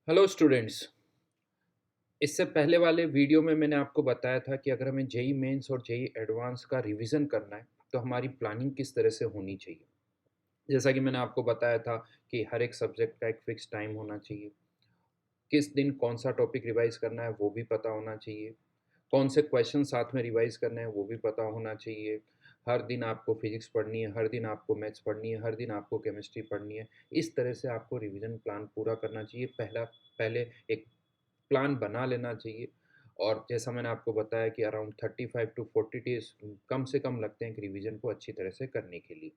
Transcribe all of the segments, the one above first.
Hello students. इससे पहले वाले वीडियो में मैंने आपको बताया था कि अगर हमें जेई मेंस और जेई एडवांस का रिवीजन करना है तो हमारी प्लानिंग किस तरह से होनी चाहिए। जैसा कि मैंने आपको बताया था कि हर एक सब्जेक्ट का एक फिक्स टाइम होना चाहिए, किस दिन कौन सा टॉपिक रिवाइज करना है वो भी पता होना चाहिए, कौन से क्वेश्चन साथ में रिवाइज करने हैं वो भी पता होना चाहिए। हर दिन आपको फिजिक्स पढ़नी है, हर दिन आपको मैथ्स पढ़नी है, हर दिन आपको केमिस्ट्री पढ़नी है। इस तरह से आपको रिवीजन प्लान पूरा करना चाहिए। पहले एक प्लान बना लेना चाहिए। और जैसा मैंने आपको बताया कि अराउंड 35 टू 40 डेज कम से कम लगते हैं कि रिवीजन को अच्छी तरह से करने के लिए।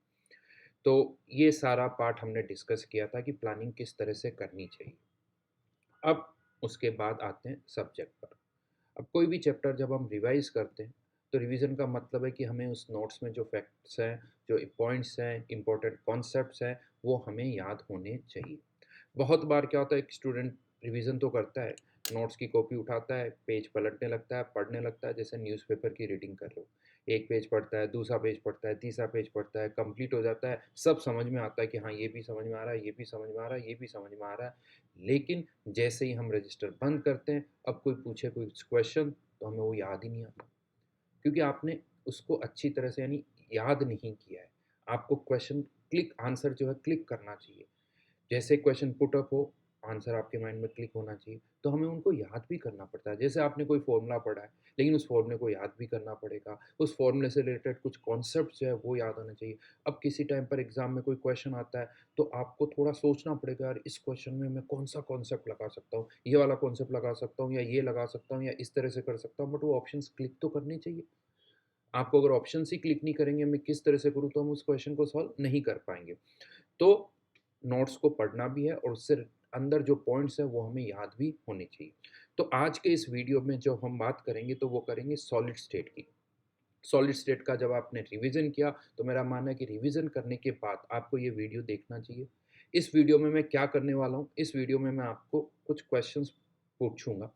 तो ये सारा पार्ट हमने डिस्कस किया था कि प्लानिंग किस तरह से करनी चाहिए। अब उसके बाद आते हैं सब्जेक्ट पर। अब कोई भी चैप्टर जब हम रिवाइज करते हैं तो रिवीजन का मतलब है कि हमें उस नोट्स में जो फैक्ट्स हैं, जो पॉइंट्स हैं, इंपॉर्टेंट कॉन्सेप्ट्स हैं, वो हमें याद होने चाहिए। बहुत बार क्या होता है, एक स्टूडेंट रिवीजन तो करता है, नोट्स की कॉपी उठाता है, पेज पलटने लगता है, पढ़ने लगता है जैसे न्यूज़पेपर की रीडिंग कर लो। एक पेज पढ़ता है, दूसरा पेज पढ़ता है, तीसरा पेज पढ़ता है, कंप्लीट हो जाता है, सब समझ में आता है कि हाँ ये भी समझ में आ रहा है, ये भी समझ में आ रहा है, ये भी समझ में आ रहा है। लेकिन जैसे ही हम रजिस्टर बंद करते हैं, अब कोई पूछे कोई क्वेश्चन तो हमें वो याद ही नहीं आता, क्योंकि आपने उसको अच्छी तरह से यानी याद नहीं किया है। आपको क्वेश्चन क्लिक आंसर जो है क्लिक करना चाहिए। जैसे क्वेश्चन पुट अप हो, आंसर आपके माइंड में क्लिक होना चाहिए। तो हमें उनको याद भी करना पड़ता है। जैसे आपने कोई फ़ॉर्मूला पढ़ा है, लेकिन उस फ़ॉर्मूले को याद भी करना पड़ेगा। उस फ़ॉर्मूले से रिलेटेड कुछ कॉन्सेप्ट जो है वो याद होना चाहिए। अब किसी टाइम पर एग्ज़ाम में कोई क्वेश्चन आता है, तो आपको थोड़ा सोचना पड़ेगा, यार इस क्वेश्चन में मैं कौन-सा कॉन्सेप्ट लगा सकता हूँ? ये वाला कॉन्सेप्ट लगा सकता हूँ या ये लगा सकता हूँ या इस तरह से कर सकता हूँ, बट वो ऑप्शंस क्लिक तो करने चाहिए। आपको अगर ऑप्शंस ही क्लिक नहीं करेंगे, मैं किस तरह से करूँ, तो हम उस क्वेश्चन को सॉल्व नहीं कर पाएँगे। तो नोट्स को पढ़ना भी है और उससे अंदर जो पॉइंट्स हैं वो हमें याद भी होने चाहिए। तो आज के इस वीडियो में जो हम बात करेंगे तो वो करेंगे सॉलिड स्टेट की। सॉलिड स्टेट का जब आपने रिवीजन किया तो मेरा मानना है कि रिवीजन करने के बाद आपको ये वीडियो देखना चाहिए। इस वीडियो में मैं क्या करने वाला हूँ, इस वीडियो में मैं आपको कुछ क्वेश्चंस पूछूंगा।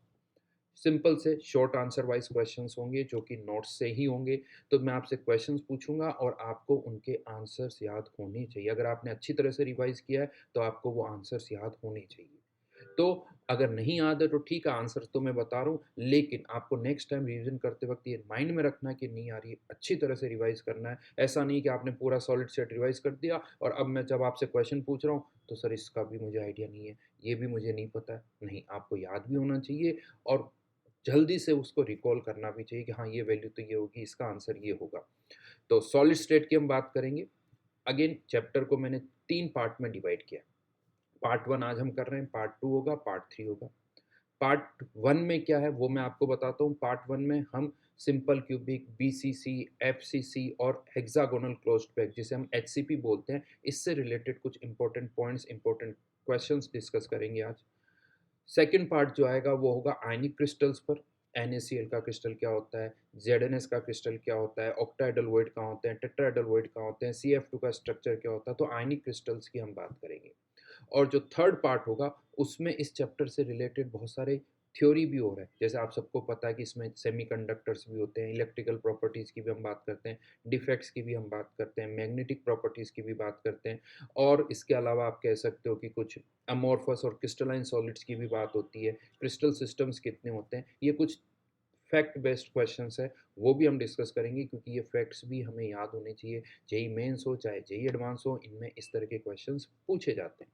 सिंपल से शॉर्ट आंसर वाइज क्वेश्चंस होंगे जो कि नोट्स से ही होंगे। तो मैं आपसे क्वेश्चंस पूछूंगा और आपको उनके आंसर्स याद होने चाहिए। अगर आपने अच्छी तरह से रिवाइज किया है तो आपको वो आंसर्स याद होने चाहिए। तो अगर नहीं याद है तो ठीक है, आंसर तो मैं बता रहा हूँ, लेकिन आपको नेक्स्ट टाइम रिवीजन करते वक्त ये माइंड में रखना है कि नहीं यार ये अच्छी तरह से रिवाइज करना है। ऐसा नहीं कि आपने पूरा सॉलिड सेट रिवाइज कर दिया और अब मैं जब आपसे क्वेश्चन पूछ रहा हूँ तो सर इसका भी मुझे आइडिया नहीं है, ये भी मुझे नहीं पता है। नहीं, आपको याद भी होना चाहिए और जल्दी से उसको रिकॉल करना भी चाहिए कि हाँ ये वैल्यू तो ये होगी, इसका आंसर ये होगा। तो सॉलिड स्टेट की हम बात करेंगे। अगेन चैप्टर को मैंने 3 पार्ट में डिवाइड किया। पार्ट 1 आज हम कर रहे हैं, पार्ट 2 होगा, पार्ट 3 होगा। पार्ट 1 में क्या है वो मैं आपको बताता हूँ। पार्ट 1 में हम सिंपल क्यूबिक, बीसीसी, एफसीसी और हेक्सागोनल क्लोज्ड पैक जिसे हम एचसीपी बोलते हैं, इससे रिलेटेड कुछ important points, important questions discuss करेंगे आज। सेकंड पार्ट जो आएगा वो होगा आयनिक क्रिस्टल्स पर। NaCl का क्रिस्टल क्या होता है, ZnS का क्रिस्टल क्या होता है, ऑक्टाइडल वॉइड कहाँ होते हैं, टेट्राइडल वॉइड कहाँ होते हैं, CF2 का स्ट्रक्चर क्या होता है। तो आयनिक क्रिस्टल्स की हम बात करेंगे। और जो थर्ड पार्ट होगा उसमें इस चैप्टर से रिलेटेड बहुत सारे थ्योरी भी हो रहा है। जैसे आप सबको पता है कि इसमें सेमीकंडक्टर्स भी होते हैं, इलेक्ट्रिकल प्रॉपर्टीज़ की भी हम बात करते हैं, डिफेक्ट्स की भी हम बात करते हैं, मैग्नेटिक प्रॉपर्टीज़ की भी बात करते हैं। और इसके अलावा आप कह सकते हो कि कुछ अमॉर्फस और क्रिस्टलाइन सॉलिड्स की भी बात होती है, क्रिस्टल सिस्टम्स कितने होते हैं। ये कुछ फैक्ट बेस्ड क्वेश्चंस है, वो भी हम डिस्कस करेंगे क्योंकि ये फैक्ट्स भी हमें याद होने चाहिए। जेई मेंस हो चाहे जेई एडवांस हो, इनमें इस तरह के क्वेश्चंस पूछे जाते हैं।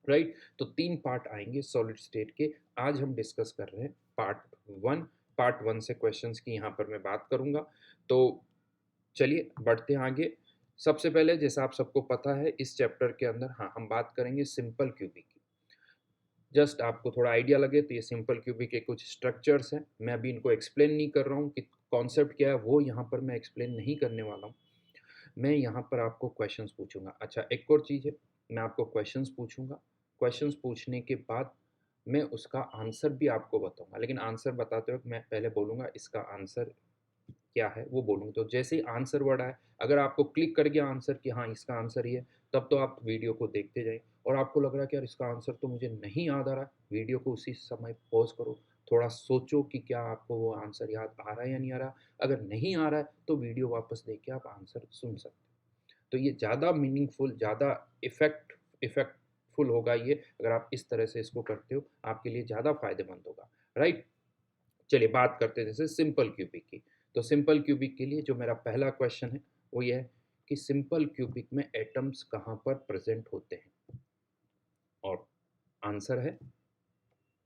राइट, तो 3 पार्ट आएंगे सॉलिड स्टेट के। आज हम डिस्कस कर रहे हैं पार्ट 1। पार्ट 1 से क्वेश्चंस की यहाँ पर मैं बात करूँगा। तो चलिए बढ़ते हैं आगे। सबसे पहले जैसा आप सबको पता है इस चैप्टर के अंदर हाँ हम बात करेंगे सिंपल क्यूबिक की। जस्ट आपको थोड़ा आइडिया लगे तो ये सिंपल क्यूबिक के कुछ स्ट्रक्चर्स हैं। मैं अभी इनको एक्सप्लेन नहीं कर रहा हूँ कि कॉन्सेप्ट क्या है, वो यहाँ पर मैं एक्सप्लेन नहीं करने वाला हूँ। मैं यहाँ पर आपको क्वेश्चंस पूछूंगा। अच्छा, एक और चीज़ है, मैं आपको क्वेश्चंस पूछूंगा। क्वेश्चंस पूछने के बाद मैं उसका आंसर भी आपको बताऊंगा, लेकिन आंसर बताते वक्त मैं पहले बोलूँगा इसका आंसर क्या है वो बोलूँगा। तो जैसे ही आंसर वर्ड आए, अगर आपको क्लिक कर गया आंसर कि हाँ इसका आंसर ये है, तब तो आप वीडियो को देखते जाएं। और आपको लग रहा है कि यार इसका आंसर तो मुझे नहीं याद आ रहा, वीडियो को उसी समय पॉज करो, थोड़ा सोचो कि क्या आपको वो आंसर याद आ रहा है या नहीं आ रहा। अगर नहीं आ रहा है तो वीडियो वापस देख के आप आंसर सुन सकते हो। तो ये ज़्यादा मीनिंगफुल, ज़्यादा इफेक्ट हेल्पफुल होगा ये, अगर आप इस तरह से इसको करते हो आपके लिए ज़्यादा फायदेमंद होगा, राइट। चलिए बात करते हैं जैसे सिंपल क्यूबिक की। तो सिंपल क्यूबिक के लिए जो मेरा पहला क्वेश्चन है वो ये है कि सिंपल क्यूबिक में एटम्स कहाँ पर प्रेजेंट होते हैं, और आंसर है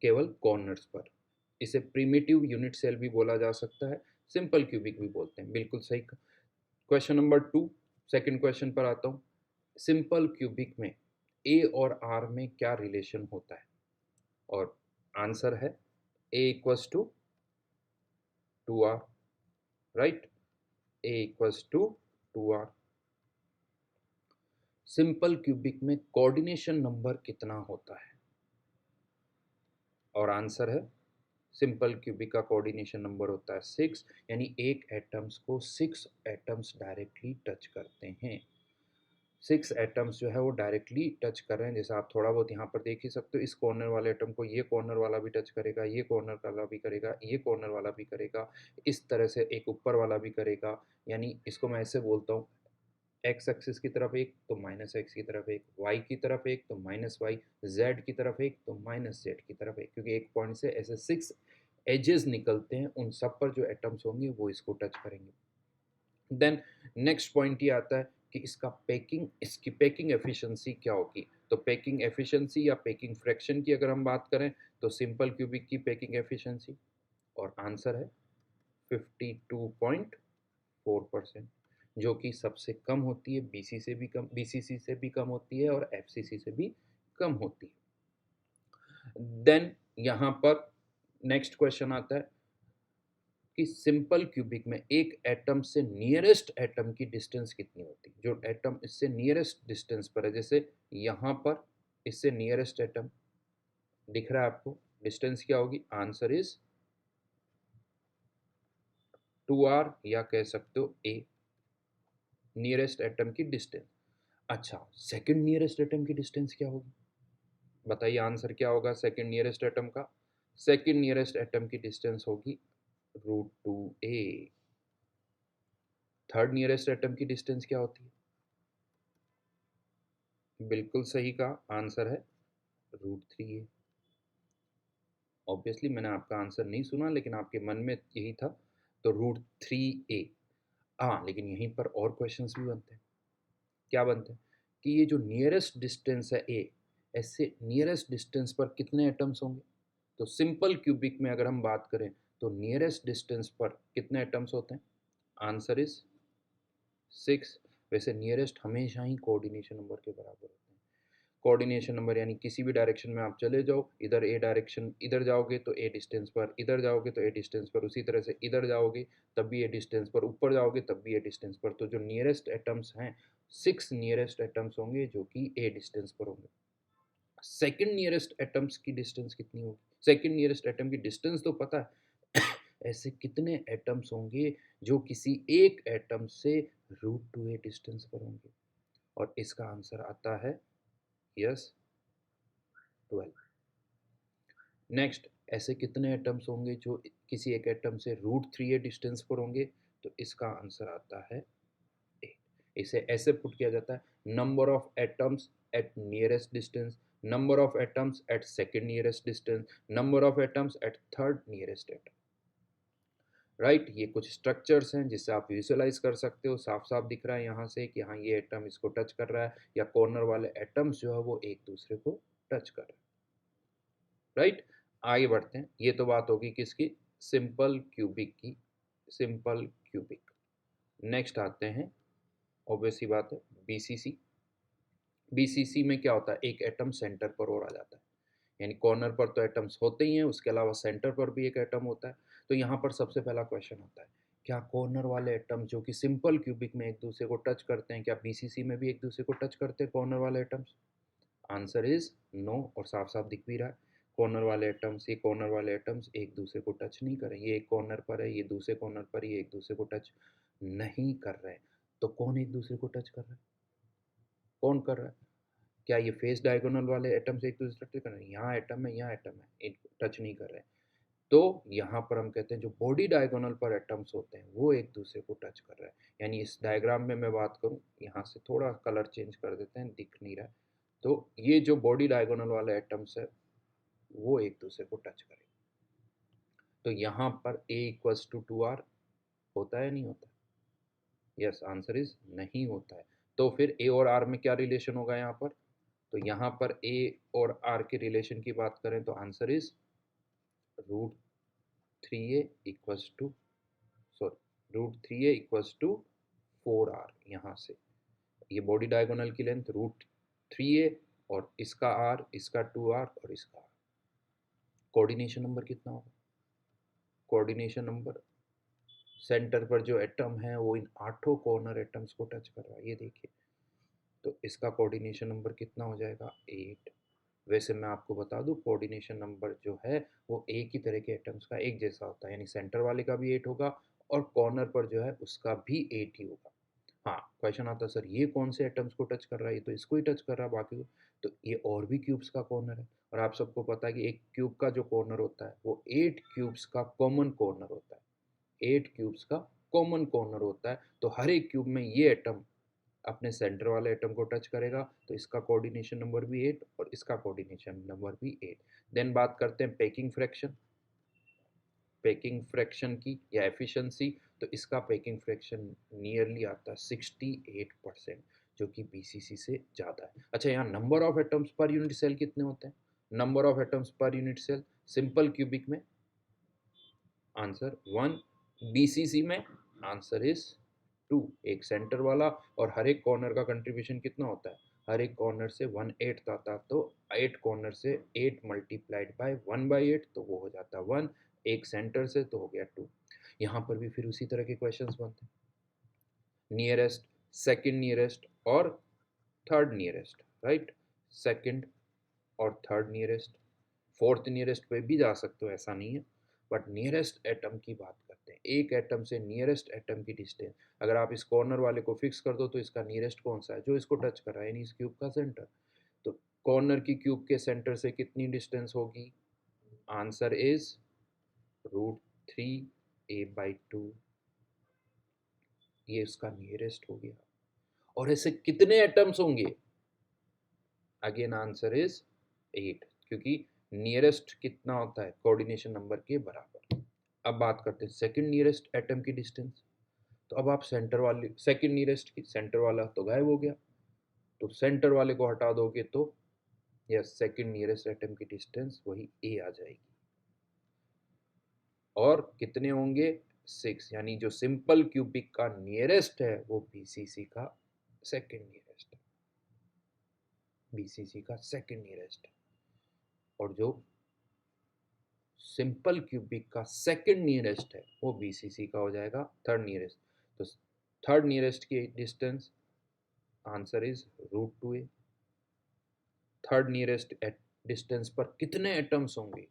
केवल कॉर्नर्स पर। इसे प्रिमिटिव यूनिट सेल भी बोला जा सकता है, सिंपल क्यूबिक भी बोलते हैं, बिल्कुल सही। क्वेश्चन नंबर 2, सेकंड क्वेश्चन पर आता हूँ। सिंपल क्यूबिक में ए और आर में क्या रिलेशन होता है, और आंसर है A equals to 2r, right, A equals to 2r। Simple cubic में कोऑर्डिनेशन नंबर कितना होता है, और आंसर है सिंपल क्यूबिक का कोऑर्डिनेशन नंबर होता है 6, यानी एक एटम्स को 6 एटम्स डायरेक्टली टच करते हैं। 6 एटम्स जो है वो डायरेक्टली टच कर रहे हैं, जैसे आप थोड़ा बहुत यहाँ पर देख ही सकते हो, इस कॉर्नर वाले एटम को ये कॉर्नर वाला भी टच करेगा, ये कॉर्नर वाला भी करेगा, ये कॉर्नर वाला भी करेगा, इस तरह से एक ऊपर वाला भी करेगा। यानी इसको मैं ऐसे बोलता हूँ, एक्स एक्सिस की तरफ एक तो माइनस एक्स की तरफ एक, वाई की तरफ एक तो माइनस वाई, जेड की तरफ एक तो माइनस जेड की तरफ एक, क्योंकि एक पॉइंट से ऐसे 6 एजेस निकलते हैं, उन सब पर जो एटम्स होंगे वो इसको टच करेंगे। देन नेक्स्ट पॉइंट ये आता है कि इसकी पैकिंग एफिशिएंसी क्या होगी। तो पैकिंग एफिशिएंसी या पैकिंग फ्रैक्शन की अगर हम बात करें तो सिंपल क्यूबिक की पैकिंग एफिशिएंसी, और आंसर है 52.4%, जो कि सबसे कम होती है, बीसीसी से भी कम होती है और एफसीसी से भी कम होती है। देन यहाँ पर नेक्स्ट क्वेश्चन आता है कि सिंपल क्यूबिक में एक एटम से नियरेस्ट एटम की डिस्टेंस कितनी होती है, जो एटम इससे नियरेस्ट डिस्टेंस पर है, जैसे यहाँ पर इससे नियरेस्ट एटम दिख रहा है आपको, डिस्टेंस क्या होगी, आंसर इज 2r, या कह सकते हो a, नियरेस्ट एटम की डिस्टेंस। अच्छा, सेकंड नियरेस्ट एटम की डिस्टेंस क्या होगी, बताइए आंसर क्या होगा सेकंड नियरेस्ट एटम का। सेकंड नियरेस्ट एटम की डिस्टेंस होगी √2a। थर्ड नियरेस्ट एटम की डिस्टेंस क्या होती है, बिल्कुल सही कहा, आंसर है √3a। ऑब्वियसली मैंने आपका आंसर नहीं सुना, लेकिन आपके मन में यही था, तो √3a। हाँ, लेकिन यहीं पर और क्वेश्चंस भी बनते हैं। क्या बनते हैं कि ये जो नियरेस्ट डिस्टेंस है ए, ऐसे नियरेस्ट डिस्टेंस पर कितने एटम्स होंगे। तो सिंपल क्यूबिक में अगर हम बात करें तो नियरेस्ट डिस्टेंस पर कितने एटम्स होते हैं, आंसर इज 6। वैसे नियरेस्ट हमेशा ही कोऑर्डिनेशन नंबर के बराबर होते हैं। कोऑर्डिनेशन नंबर यानी किसी भी डायरेक्शन में आप चले जाओ, इधर ए डायरेक्शन, इधर जाओगे तो ए डिस्टेंस पर, इधर जाओगे तो ए डिस्टेंस पर, उसी तरह से इधर जाओगे तब भी ए डिस्टेंस पर, ऊपर जाओगे तब भी ए डिस्टेंस पर। तो जो नियरेस्ट एटम्स हैं, 6 नियरेस्ट एटम्स होंगे जो कि ए डिस्टेंस पर होंगे। सेकंड नियरेस्ट एटम्स की डिस्टेंस कितनी होगी, सेकंड नियरेस्ट एटम की डिस्टेंस तो पता है ऐसे कितने एटम्स होंगे जो किसी एक एटम से √2a डिस्टेंस पर होंगे, और इसका आंसर आता है यस 12। नेक्स्ट, ऐसे कितने एटम्स होंगे जो किसी एक एटम से √3a डिस्टेंस पर होंगे, तो इसका आंसर आता है 8। इसे ऐसे पुट किया जाता है, number of atoms at nearest distance, number of atoms at second nearest distance, number of atoms at third nearest atom, right. ये कुछ स्ट्रक्चर्स हैं जिससे आप विजुअलाइज कर सकते हो, साफ साफ दिख रहा है यहाँ से कि हाँ ये एटम इसको टच कर रहा है, या कॉर्नर वाले एटम्स जो है वो एक दूसरे को टच कर रहे हैं, राइट। आगे बढ़ते हैं, ये तो बात होगी किसकी, सिंपल क्यूबिक की, सिंपल क्यूबिक। नेक्स्ट आते हैं, ऑब्वियस सी बात है, बीसीसी। बीसीसी में क्या होता है, एक एटम सेंटर पर और आ जाता है, यानी कॉर्नर पर तो एटम्स होते ही हैं, उसके अलावा सेंटर पर भी एक एटम होता है। तो यहाँ पर सबसे पहला क्वेश्चन आता है, क्या कॉर्नर वाले एटम जो कि सिंपल क्यूबिक में एक दूसरे को टच करते हैं, क्या बीसीसी में भी एक दूसरे को टच करते हैं कॉर्नर वाले एटम्स, आंसर इज नो, और साफ साफ दिख भी रहा है, कॉर्नर वाले एटम्स, ये कॉर्नर वाले एटम्स एक दूसरे को टच नहीं कर रहे, ये एक कॉर्नर पर है, ये दूसरे कॉर्नर पर, ये एक दूसरे को टच नहीं कर रहे। तो कौन एक दूसरे को टच कर रहा है, कौन कर रहा है, क्या ये फेस डायगोनल वाले एटम से एक दूसरे टच कर रहे हैं, यहाँ एटम है, यहाँ एटम है, एक टच नहीं कर रहे हैं। तो यहाँ पर हम कहते हैं जो बॉडी डायगोनल पर एटम्स होते हैं वो एक दूसरे को टच कर रहे हैं। यानी इस डायग्राम में मैं बात करूँ, यहाँ से थोड़ा कलर चेंज कर देते हैं, दिख नहीं रहा है, तो ये जो बॉडी डायगोनल वाले एटम्स है वो एक दूसरे को टच करेंगे। तो यहाँ पर A इक्वल्स टू 2R होता है नहीं होता? यस, आंसर इज नहीं होता है। तो फिर A और R में क्या रिलेशन होगा यहाँ पर? तो यहाँ पर A और R के रिलेशन की बात करें तो answer is √3A equals to, sorry, √3A = 4R। यहाँ से ये बॉडी डायगोनल की लेंथ √3A और इसका R, इसका 2R और इसका R। कोऑर्डिनेशन नंबर कितना होगा? कोऑर्डिनेशन नंबर, सेंटर पर जो एटम है वो इन 8 कॉर्नर एटम्स को टच कर रहा है, ये देखिए। तो इसका कोऑर्डिनेशन नंबर कितना हो जाएगा? 8। वैसे मैं आपको बता दूं, कोऑर्डिनेशन नंबर जो है वो एक ही तरह के एटम्स का एक जैसा होता है, यानी सेंटर वाले का भी 8 होगा और कॉर्नर पर जो है उसका भी 8 ही होगा। हाँ, क्वेश्चन आता है सर ये कौन से एटम्स को टच कर रहा है? ये तो इसको ही टच कर रहा है, बाकी को तो ये और भी क्यूब्स का कॉर्नर है। और आप सबको पता है कि एक क्यूब का जो कॉर्नर होता है वो 8 क्यूब्स का कॉमन कॉर्नर होता है। 8 क्यूब्स का कॉमन कॉर्नर होता है, तो हर एक क्यूब में ये एटम अपने सेंटर वाले एटम को टच करेगा, तो इसका कोऑर्डिनेशन नंबर भी 8 और इसका कोऑर्डिनेशन नंबर भी 8। देन बात करते हैं पैकिंग फ्रैक्शन, पैकिंग फ्रैक्शन की या एफिशिएंसी। तो इसका पैकिंग फ्रैक्शन नियरली आता है 68%, जो कि बीसीसी से ज़्यादा है। अच्छा, यहाँ number of atoms per unit cell कितने होते हैं? Number of atoms per unit cell simple cubic में आंसर 1, बीसीसी में आंसर इज 2, एक सेंटर वाला। और हर एक कॉर्नर का कंट्रीब्यूशन कितना होता है? हर एक कॉर्नर से 1/8 आता है, तो 8 कॉर्नर से 8 मल्टीप्लाइड बाय 1/8, तो वो हो जाता है 1। एक सेंटर से तो हो गया 2। यहाँ पर भी फिर उसी तरह के क्वेश्चंस बनते हैं, नियरेस्ट, सेकंड नियरेस्ट और थर्ड नियरेस्ट, राइट? सेकंड और थर्ड नियरेस्ट, फोर्थ नियरेस्ट पे भी जा सकते हो, ऐसा नहीं है, बट नियरेस्ट एटम की बात करते हैं। एक एटम से नियरेस्ट एटम की डिस्टेंस, अगर आप इस कॉर्नर वाले को फिक्स कर दो तो इसका नियरेस्ट कौन सा है? जो इसको टच कर रहा है, यानी इस क्यूब का सेंटर। तो कॉर्नर की क्यूब के सेंटर से कितनी डिस्टेंस होगी? आंसर इज √3A/2, ये उसका नियरेस्ट हो गया। और ऐसे कितने एटम्स होंगे? अगेन आंसर इज 8, क्योंकि नियरेस्ट कितना होता है? कोऑर्डिनेशन नंबर के बराबर। अब बात करते हैं सेकंड नियरेस्ट एटम की डिस्टेंस। तो अब आप सेंटर वाली, सेकंड नियरेस्ट की, सेंटर वाला तो गायब हो गया, तो सेंटर वाले को हटा दोगे तो यस, सेकंड नियरेस्ट एटम की डिस्टेंस वही ए आ जाएगी। और कितने होंगे? 6, यानी जो सिंपल क्यूबिक का नियरेस्ट है वो बीसीसी का सेकंड नियरेस्ट है, बीसीसी का सेकंड नियरेस्ट। और जो सिंपल क्यूबिक का सेकंड नियरेस्ट है वो बीसीसी का हो जाएगा थर्ड नियरेस्ट। तो थर्ड नियरेस्ट की distance answer is √2A। Third nearest distance पर कितने एटम्स होंगे?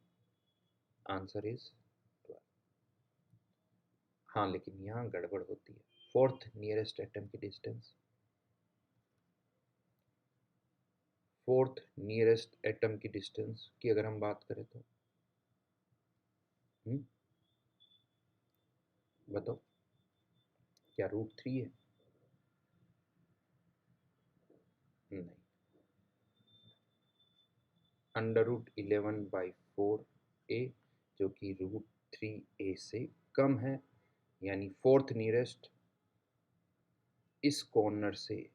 Answer is 12। हाँ, लेकिन यहाँ गड़बड़ होती है। फोर्थ नियरेस्ट एटम की डिस्टेंस, फोर्थ नियरेस्ट एटम की डिस्टेंस की अगर हम बात करें तो बताओ, क्या √3 है? नहीं, √11/4A, जो कि √3A से कम है। यानी फोर्थ नियरेस्ट इस कॉर्नर से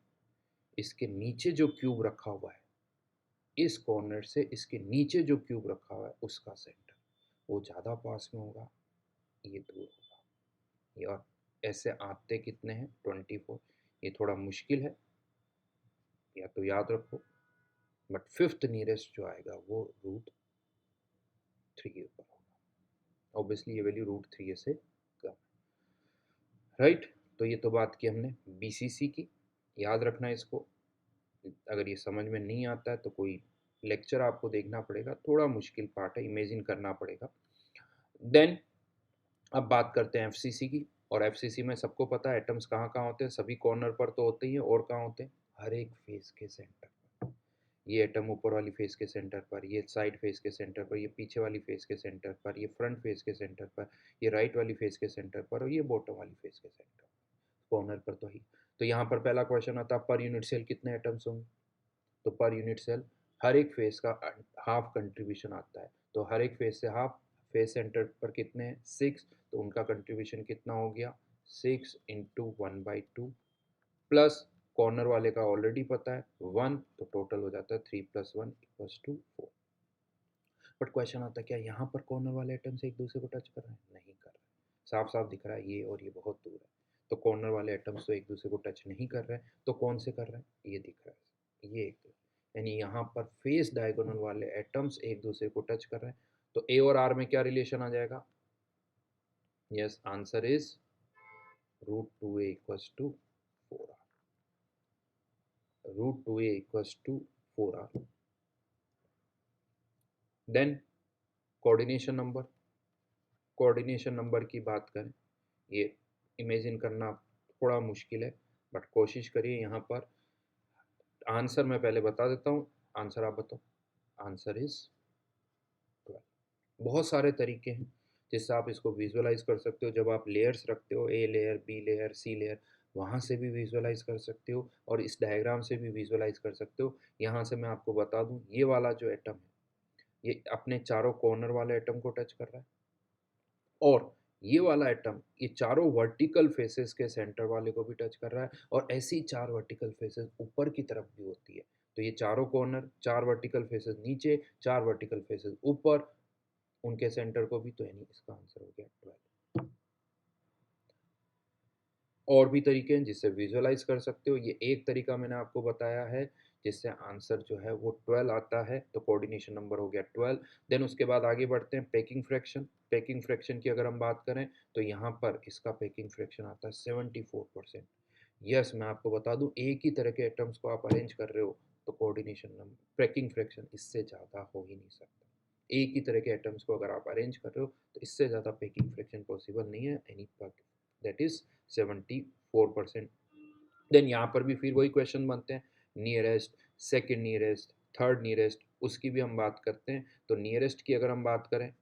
इसके नीचे जो क्यूब रखा हुआ है, इस कॉर्नर से इसके नीचे जो क्यूब रखा हुआ है उसका सेंटर वो ज़्यादा पास में होगा, ये दूर होगा। ये और ऐसे आते कितने हैं? 24। ये थोड़ा मुश्किल है, या तो याद रखो, बट फिफ्थ नियरेस्ट जो आएगा वो √3 के ऊपर होगा। ऑब्वियसली ये वैल्यू √3 से कम, राइट? तो ये तो बात की हमने बीसीसी की, याद रखना इसको। अगर ये समझ में नहीं आता है तो कोई लेक्चर आपको देखना पड़ेगा, थोड़ा मुश्किल पार्ट है, इमेजिन करना पड़ेगा। देन अब बात करते हैं एफसीसी की। और एफसीसी में सबको पता है एटम्स कहाँ कहाँ होते हैं, सभी कॉर्नर पर तो होते ही हैं, और कहाँ होते हैं? हर एक फेस के सेंटर पर। ये एटम ऊपर वाली फेस के सेंटर पर, ये साइड फेस के सेंटर पर, ये पीछे वाली फेस के सेंटर पर, ये फ्रंट फेस के सेंटर पर, ये राइट वाली फेस के सेंटर पर, और ये बॉटम वाली फेस के सेंटर कॉर्नर पर। तो ही तो यहाँ पर पहला क्वेश्चन आता है पर यूनिट सेल कितने एटम्स होंगे? तो पर यूनिट सेल हर एक फेस का हाफ कंट्रीब्यूशन आता है, तो हर एक फेस से हाफ, फेस सेंटर पर कितने हैं 6, तो उनका कंट्रीब्यूशन कितना हो गया 6 इंटू 1/2 प्लस कॉर्नर वाले का ऑलरेडी पता है 1, तो टोटल हो जाता है 3 + 1 = 4। बट क्वेश्चन आता है क्या यहाँ पर कॉर्नर वाले एटम से एक दूसरे को टच कर रहे हैं? नहीं कर रहे, साफ साफ दिख रहा है ये और ये बहुत दूर है, तो कॉर्नर वाले एटम्स तो एक दूसरे को टच नहीं कर रहे हैं, तो कौन से कर रहे हैं? ये दिख रहा है, ये एक, यानी यहाँ पर फेस डायगोनल वाले एटम्स एक दूसरे को टच कर रहे हैं, तो ए और आर में क्या रिलेशन आ जाएगा? Yes, answer is √2a = 4r, √2a = 4r। Then coordination number, coordination number की बात करें, ये इमेजिन करना थोड़ा मुश्किल है, बट कोशिश करिए। यहाँ पर आंसर मैं पहले बता देता हूँ, आंसर आप बताओ। Answer is 12। बहुत सारे तरीके हैं जिससे आप इसको विजुअलाइज कर सकते हो। जब आप लेयर्स रखते हो, A layer, B layer, C layer, वहाँ से भी विजुअलाइज कर सकते हो और इस डायग्राम से भी विजुअलाइज कर सकते हो। यहाँ से मैं आपको बता दूँ, ये वाला जो एटम है ये अपने चारों कॉर्नर वाले एटम को टच कर रहा है, और ये वाला एटम ये चारों वर्टिकल फेसेस के सेंटर वाले को भी टच कर रहा है, और ऐसी 4 वर्टिकल फेसेस ऊपर की तरफ भी होती है। तो ये चारों कॉर्नर, 4 वर्टिकल फेसेस नीचे, 4 वर्टिकल फेसेस ऊपर, उनके सेंटर को भी, तो यानी इसका आंसर हो गया 12। और भी तरीके हैं जिससे विजुअलाइज कर सकते हो, ये एक तरीका मैंने आपको बताया है जिससे आंसर जो है वो 12 आता है, तो कोऑर्डिनेशन नंबर हो गया 12। देन उसके बाद आगे बढ़ते हैं पैकिंग फ्रैक्शन। पैकिंग फ्रैक्शन की अगर हम बात करें तो यहाँ पर इसका पैकिंग फ्रैक्शन आता है 74%। यस, मैं आपको बता दूं, एक ही तरह के एटम्स को आप अरेंज कर रहे हो तो कोऑर्डिनेशन नंबर, पैकिंग फ्रैक्शन इससे ज़्यादा हो ही नहीं सकता। एक ही तरह के एटम्स को अगर आप अरेंज कर रहे हो तो इससे ज़्यादा पैकिंग फ्रैक्शन पॉसिबल नहीं है, एनी दैट इज 74%। देन यहाँ पर भी फिर वही क्वेश्चन बनते हैं, nearest, second nearest, third nearest, उसकी भी हम बात करते हैं। तो नियरेस्ट की अगर हम बात करें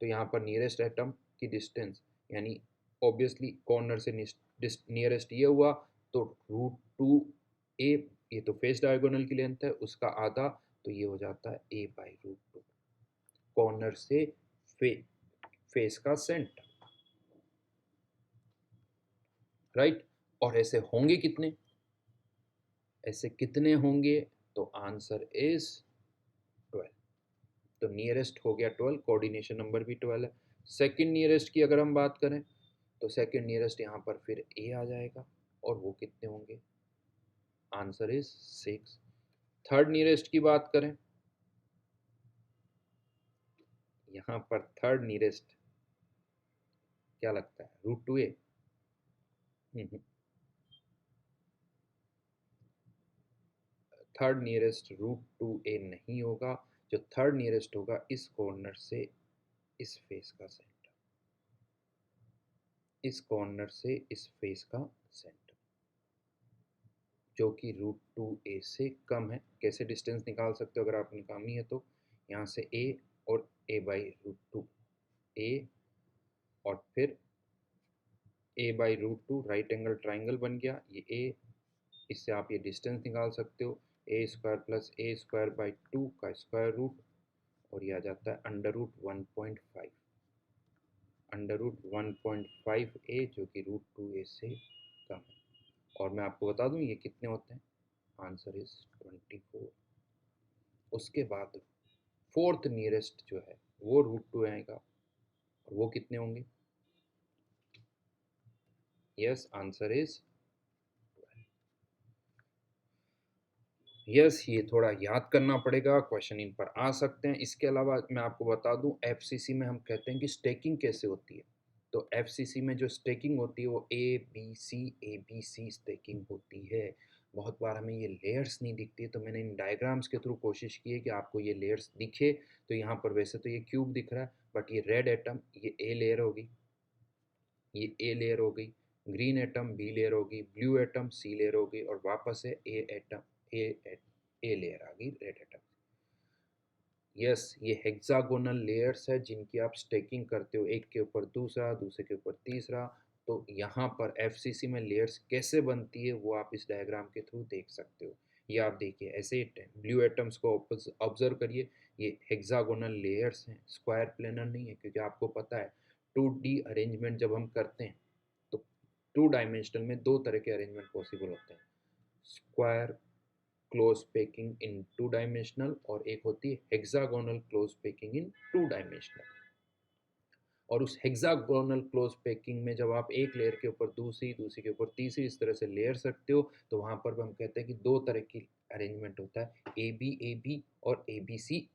तो यहाँ पर नियरेस्ट एटम की डिस्टेंस, यानी ऑब्वियसली कॉर्नर से नियरेस्ट ये हुआ, तो √2a, ये तो फेस डायगोनल की लेंथ है, उसका आधा, तो ये हो जाता है a/√2, कॉर्नर से फेस का सेंटर, राइट। और ऐसे होंगे कितने, ऐसे कितने होंगे? तो आंसर इज 12। तो नियरेस्ट हो गया 12, कोऑर्डिनेशन नंबर भी 12 है। सेकंड नियरेस्ट की अगर हम बात करें तो सेकंड नियरेस्ट यहाँ पर फिर ए आ जाएगा, और वो कितने होंगे? Answer is 6। थर्ड नियरेस्ट की बात करें, यहाँ पर थर्ड नियरेस्ट क्या लगता है? √2a। थर्ड नियरेस्ट √2a नहीं होगा, जो थर्ड नियरेस्ट होगा इस कॉर्नर से इस फेस का सेंटर, इस कॉर्नर से इस फेस का सेंटर, जो कि √2a से कम है। कैसे डिस्टेंस निकाल सकते हो अगर आप निकालनी है तो? यहाँ से a और a/√2, a और फिर a/√2, राइट एंगल ट्राइंगल बन गया ये a, इससे आप ये डिस्टेंस निकाल सकते हो, a² + a²/2 का स्क्वायर रूट, और ये आ जाता है √1.5, √1.5a, जो कि √2a से कम है। और मैं आपको बता दूं ये कितने होते हैं? Answer is 24। उसके बाद फोर्थ नियरेस्ट जो है वो √2 आएगा, और वो कितने होंगे? यस, आंसर इज, यस, ये थोड़ा याद करना पड़ेगा, क्वेश्चन इन पर आ सकते हैं। इसके अलावा मैं आपको बता दूं, एफसीसी में हम कहते हैं कि स्टेकिंग कैसे होती है। तो एफसीसी में जो स्टेकिंग होती है वो ए बी सी स्टेकिंग होती है। बहुत बार हमें ये लेयर्स नहीं दिखती, तो मैंने इन डायग्राम्स के थ्रू कोशिश की है कि आपको ये लेयर्स दिखे। तो यहाँ पर वैसे तो ये क्यूब दिख रहा है, बट ये रेड एटम ये ए लेयर होगी, ये ए लेयर हो गई, ग्रीन एटम बी लेयर होगी, ब्लू एटम सी लेयर होगी, और वापस से ए एटम ए ए लेयर आ गई रेड एटम। यस, ये हेक्सागोनल लेयर्स है जिनकी आप स्टेकिंग करते हो, एक के ऊपर दूसरा, दूसरे के ऊपर तीसरा। तो यहाँ पर एफसीसी में लेयर्स कैसे बनती है वो आप इस डायग्राम के थ्रू देख सकते हो। ये आप देखिए ऐसे ब्लू एटम्स को ऑब्जर्व करिए, ये हेक्सागोनल लेयर्स हैं, स्क्वायर प्लेनर नहीं है, क्योंकि आपको पता है 2D अरेंजमेंट जब हम करते हैं तो 2 डायमेंशनल में 2 तरह के अरेंजमेंट पॉसिबल होते हैं, square close packing in 2 dimensional और एक होती है hexagonal close packing in 2 dimensional. और उस हेक्सागोनल क्लोज पैकिंग में जब आप एक लेयर के ऊपर दूसरी, दूसरी के ऊपर तीसरी, इस तरह से लेयर रखते हो, तो वहाँ पर हम कहते हैं कि 2 तरह की अरेंजमेंट होता है, ए बी और ए बी सी।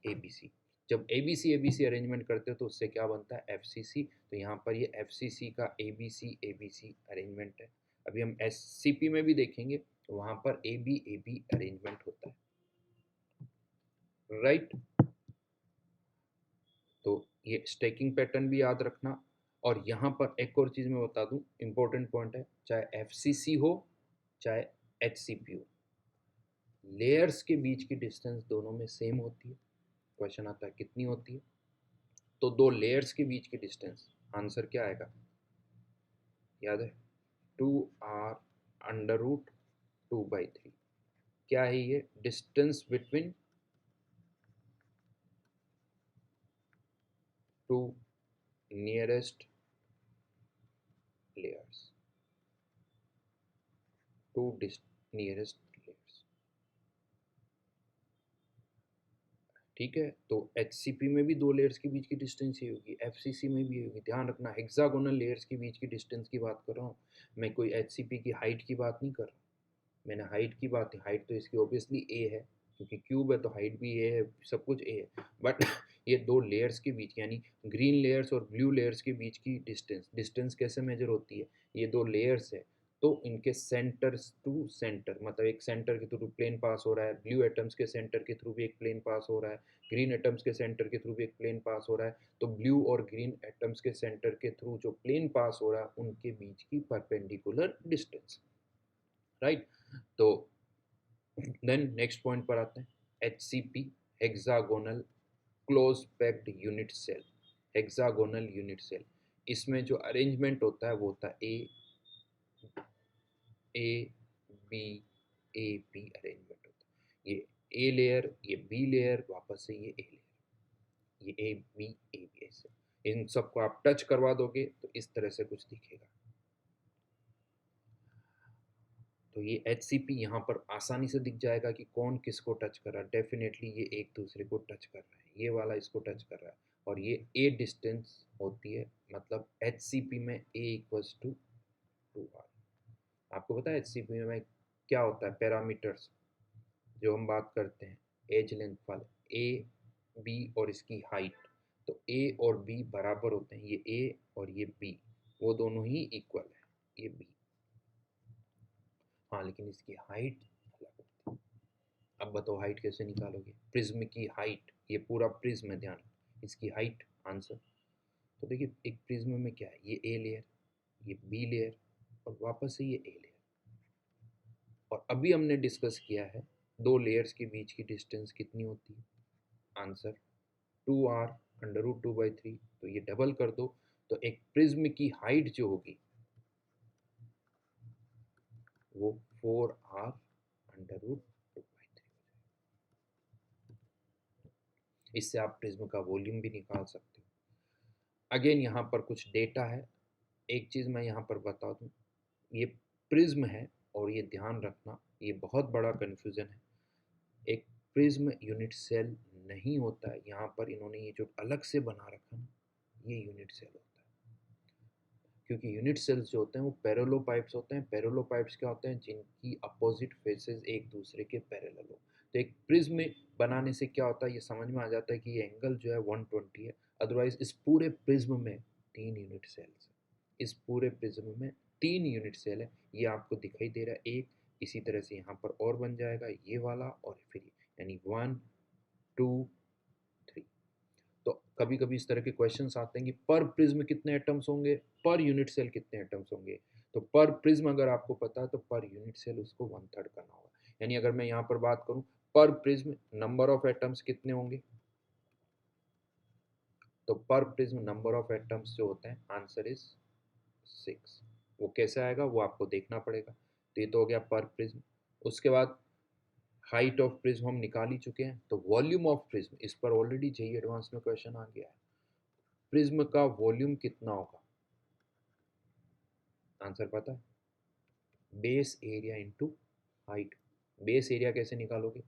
जब ए बी सी अरेंजमेंट करते हो तो उससे क्या बनता है, एफ सी सी। तो यहाँ पर ये एफ सी सी का ए बी सी अरेंजमेंट है। अभी हम एस सी पी में भी देखेंगे तो वहाँ पर ए बी अरेंजमेंट होता है, राइट। तो ये स्टैकिंग पैटर्न भी याद रखना। और यहाँ पर एक और चीज़ मैं बता दूँ, इम्पोर्टेंट पॉइंट है, चाहे एफ हो चाहे एच हो, लेयर्स के बीच की डिस्टेंस दोनों में सेम होती है। क्वेश्चन आता है कितनी होती है, तो 2 लेयर्स के बीच की डिस्टेंस, आंसर क्या आएगा, याद है, 2r √2/3। क्या है ये, distance between 2 nearest layers, 2 nearest layers, ठीक है। तो एच में भी 2 लेयर्स के बीच की डिस्टेंस ही होगी, एफ में भी होगी। ध्यान रखना, हेक्सागोनल लेयर्स के बीच की डिस्टेंस की बात कर रहा हूँ, मैं कोई एच की हाइट की बात नहीं कर रहा। मैंने हाइट की बात, हाइट तो इसकी ऑब्वियसली ए है, क्योंकि क्यूब है तो हाइट भी ए है, सब कुछ ए है। बट ये 2 लेयर्स के बीच, यानी ग्रीन लेयर्स और ब्लू लेयर्स के बीच की डिस्टेंस, डिस्टेंस कैसे मेजर होती है, ये 2 लेयर्स है तो इनके सेंटर टू सेंटर, मतलब एक सेंटर के थ्रू प्लेन पास हो रहा है, ब्लू एटम्स के सेंटर के थ्रू भी एक प्लेन पास हो रहा है, ग्रीन एटम्स के सेंटर के थ्रू भी एक प्लेन पास हो रहा है। तो ब्लू और ग्रीन एटम्स के सेंटर के थ्रू जो प्लेन पास हो रहा है उनके बीच की परपेंडिकुलर डिस्टेंस, राइट। तो देन नेक्स्ट पॉइंट पर आते हैं, H C P, hexagonal close packed unit cell, hexagonal unit cell. इसमें जो अरेंजमेंट होता है वो होता है A B A B arrangement होता है। ये ए लेयर, ये बी लेयर, वापस से ये ए लेयर, ये ए बी ऐसे इन सबको आप टच करवा दोगे तो इस तरह से कुछ दिखेगा। तो ये एच सी पी यहाँ पर आसानी से दिख जाएगा कि कौन किसको टच कर रहा है। डेफिनेटली ये एक दूसरे को टच कर रहा है, ये वाला इसको टच कर रहा है, और ये ए डिस्टेंस होती है, मतलब एच सी पी में ए इक्वल्स टू 2r। आपको पता है एच सी पी में क्या होता है, पैरामीटर्स जो हम बात करते हैं, एज लेंथ वाले, ए बी और इसकी हाइट। तो ए और बी बराबर होते हैं, ये ए और ये बी वो दोनों ही इक्वल है, ये बी। हाँ, लेकिन इसकी हाइट अलग होती है। अब बताओ हाइट कैसे निकालोगे, प्रिज्म की हाइट, ये पूरा प्रिज्म है, ध्यान, इसकी हाइट आंसर। तो देखिए एक प्रिज्म में क्या है, ये ए लेयर, ये बी लेयर, और वापस से ये ए लेयर। और अभी हमने डिस्कस किया है 2 लेयर्स के बीच की डिस्टेंस कितनी होती है, आंसर 2r√2/3। तो ये डबल कर दो तो एक प्रिज्म की हाइट जो होगी वो 4r√2/3। इससे आप प्रिज्म का वॉल्यूम भी निकाल सकते हो। अगेन यहाँ पर कुछ डेटा है, एक चीज़ मैं यहाँ पर बता दूँ, ये प्रिज्म है और ये ध्यान रखना, ये बहुत बड़ा कन्फ्यूज़न है। एक प्रिज्म यूनिट सेल नहीं होता है, यहाँ पर इन्होंने ये जो अलग से बना रखा ना, ये यूनिट सेल होता है। क्योंकि यूनिट सेल्स जो होते हैं वो पैरेललोपाइप्स होते हैं। पैरेललोपाइप्स क्या होते हैं, जिनकी अपोजिट फेसेस एक दूसरे के पैरेलल हो। तो एक प्रिज्म बनाने से क्या होता है, ये समझ में आ जाता है कि ये एंगल जो है 120 है। अदरवाइज इस पूरे प्रिज्म में 3 यूनिट सेल्स है, इस पूरे प्रिज्म में 3 यूनिट सेल है। ये आपको दिखाई दे रहा है एक, इसी तरह से यहाँ पर और बन जाएगा ये वाला और फिर यानी 1 2 3। तो कभी कभी इस तरह के क्वेश्चंस आते हैं कि पर प्रिज्म कितने एटम्स होंगे, पर यूनिट सेल कितने एटम्स होंगे। तो पर प्रिज्म अगर आपको पता है तो पर यूनिट सेल उसको 1/3 करना होगा। यानी अगर मैं यहाँ पर बात करूँ पर प्रिज्म नंबर ऑफ एटम्स कितने होंगे, तो पर प्रिज्म नंबर ऑफ एटम्स जो होते हैं आंसर इज 6। वो कैसे आएगा वो आपको देखना पड़ेगा। तो ये तो हो गया पर प्रिज्म। उसके बाद हाइट ऑफ प्रिज्म हम निकाल ही चुके हैं, तो वॉल्यूम ऑफ प्रिज्म, इस पर ऑलरेडी जेईई एडवांस में क्वेश्चन आ गया है। प्रिज्म का वॉल्यूम कितना होगा? आंसर पता है? Base area into height. Base area कैसे निकालोगे?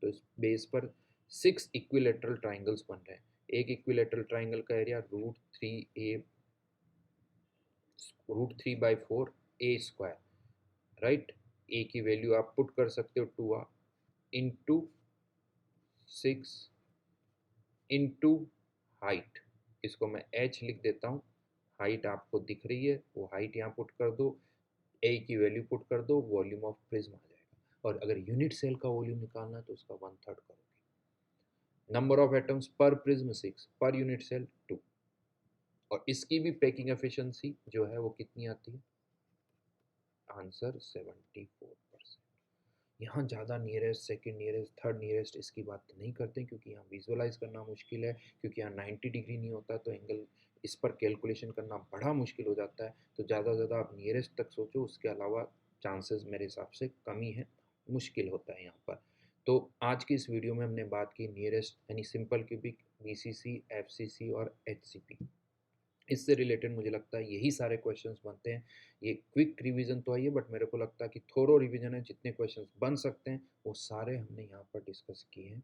तो इस बेस पर 6 इक्विलेटरल ट्राइंगल्स बन रहे हैं। एक इक्विलेटरल ट्राइंगल का area √3 by 4 A square, right. A की वैल्यू आप पुट कर सकते हो 2r इंटू 6 इंटू हाइट, इसको मैं h लिख देता हूँ। हाइट आपको दिख रही है, वो हाइट यहाँ पुट कर दो, ए की वैल्यू पुट कर दो, वॉल्यूम ऑफ प्रिज्म आ जाएगा। और अगर यूनिट सेल का वॉल्यूम निकालना है तो उसका 1/3 करोगे। नंबर ऑफ एटम्स पर प्रिज्म 6, पर यूनिट सेल 2। और इसकी भी पैकिंग एफिशिएंसी जो है वो कितनी आती है? आंसर 74%। यहाँ ज़्यादा nearest, second nearest, third nearest इसकी बात नहीं करते, क्योंकि यहाँ विजुअलाइज करना मुश्किल है, क्योंकि यहाँ 90 डिग्री नहीं होता, तो एंगल इस पर कैलकुलेशन करना बड़ा मुश्किल हो जाता है। तो ज़्यादा से ज़्यादा आप नियरेस्ट तक सोचो, उसके अलावा चांसेस मेरे हिसाब से कम ही है, मुश्किल होता है यहाँ पर। तो आज की इस वीडियो में हमने बात की नियरेस्ट यानी सिंपल क्यूबिक, BCC, FCC और HCP। इससे रिलेटेड मुझे लगता है यही सारे क्वेश्चंस बनते हैं। ये क्विक रिवीजन तो है, बट मेरे को लगता है कि थोरो रिवीजन है। जितने क्वेश्चंस बन सकते हैं वो सारे हमने यहाँ पर डिस्कस किए हैं।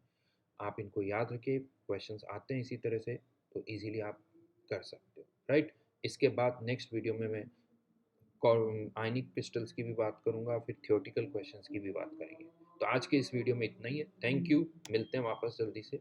आप इनको याद रखिए, क्वेश्चंस आते हैं इसी तरह से, तो इजीली आप कर सकते हो, राइट। इसके बाद नेक्स्ट वीडियो में मैं आयनिक क्रिस्टल्स की भी बात करूंगा, फिर थियोटिकल क्वेश्चंस की भी बात करेंगे। तो आज के इस वीडियो में इतना ही है। थैंक यू, मिलते हैं वापस जल्दी से।